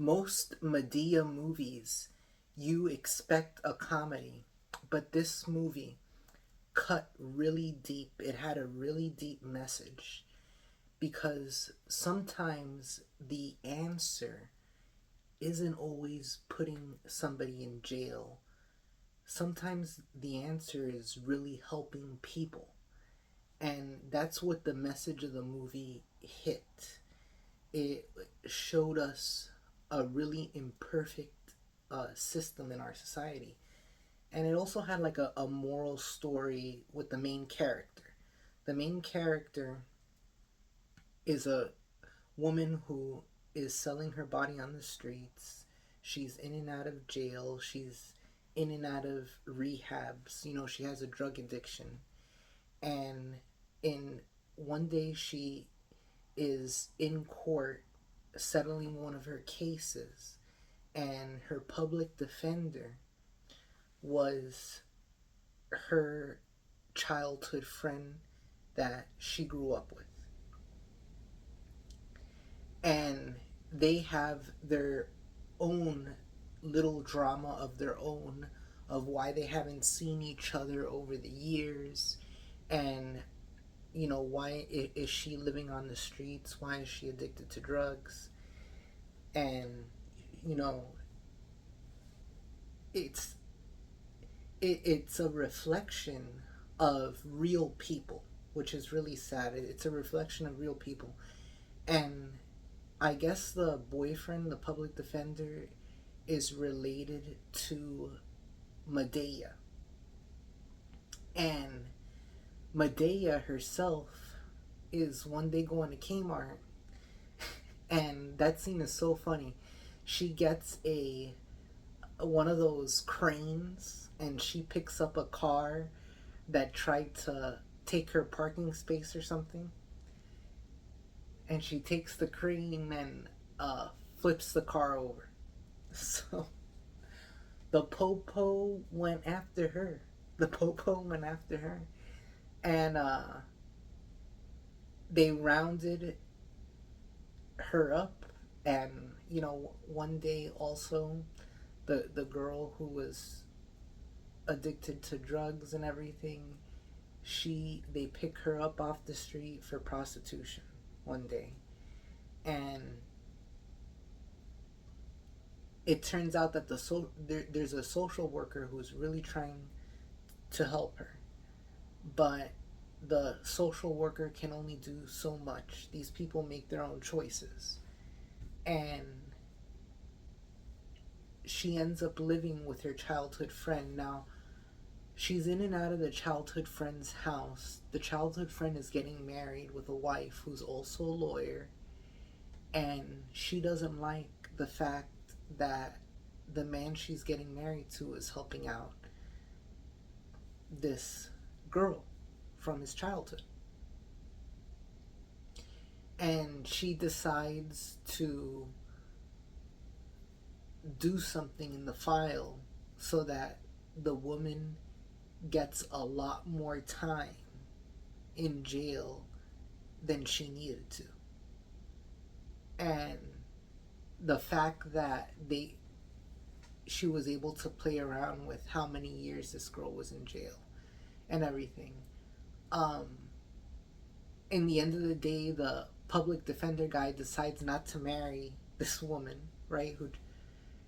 Most Madea movies, you expect a comedy, but this movie cut really deep. It had a really deep message because sometimes the answer isn't always putting somebody in jail. Sometimes the answer is really helping people. And that's what the message of the movie hit. It showed us a really imperfect system in our society. And it also had like a moral story with the main character. The main character is a woman who is selling her body on the streets. She's in and out of jail. She's in and out of rehabs. You know, she has a drug addiction. And in one day she is in court settling one of her cases, and her public defender was her childhood friend that she grew up with. And they have their own little drama of their own of why they haven't seen each other over the years, and why is she living on the streets, why is she addicted to drugs. And you know it's it's a reflection of real people, which is really sad. It's a reflection of real people. And I guess the boyfriend, the public defender, is related to Madea. And Madea herself is one day going to Kmart, and that scene is so funny. She gets a one of those cranes, and she picks up a car that tried to take her parking space or something, and she takes the crane and flips the car over. So the popo went after her. The popo went after her, and they rounded her up. And one day also, the girl who was addicted to drugs and everything, they pick her up off the street for prostitution one day. And it turns out that there's a social worker who's really trying to help her, but the social worker can only do so much. These people make their own choices, and she ends up living with her childhood friend. Now, she's in and out of the childhood friend's house. The childhood friend is getting married with a wife who's also a lawyer, and she doesn't like the fact that the man she's getting married to is helping out this girl from his childhood. And she decides to do something in the file so that the woman gets a lot more time in jail than she needed to. And the fact that she was able to play around with how many years this girl was in jail and everything. In the end of the day, the public defender guy decides not to marry this woman, right?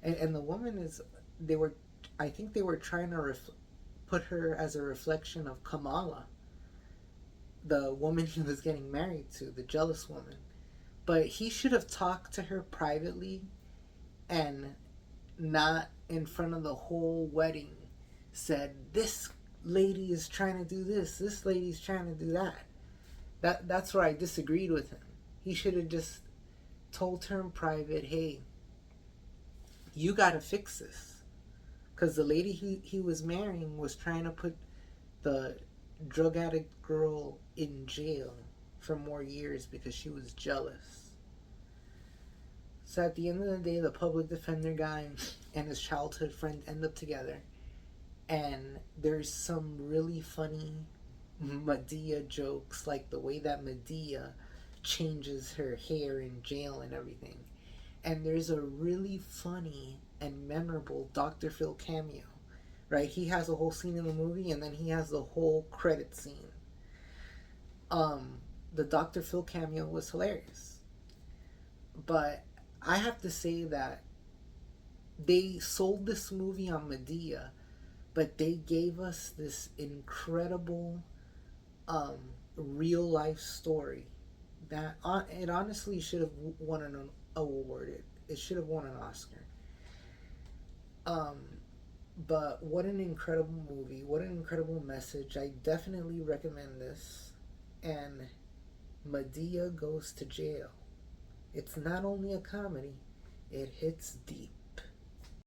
And the woman is, I think they were trying to put her as a reflection of Kamala, the woman he was getting married to, the jealous woman. But he should have talked to her privately, and not in front of the whole wedding said, this lady is trying to do this lady's trying to do that. That's where I disagreed with him. He should have just told her in private, hey, you gotta fix this. Because the lady he was marrying was trying to put the drug addict girl in jail for more years because she was jealous. So at the end of the day, the public defender guy and his childhood friend end up together. And there's some really funny Madea jokes, like the way that Madea changes her hair in jail and everything. And there's a really funny and memorable Dr. Phil cameo, right? He has a whole scene in the movie, and then he has the whole credit scene. Um, the Dr. Phil cameo was hilarious, but I have to say that they sold this movie on Madea, but they gave us this incredible, um, real life story that it honestly should have won an award. It should have won an Oscar. Um, but what an incredible movie! What an incredible message! I definitely recommend this. And Madea Goes to Jail. It's not only a comedy; it hits deep.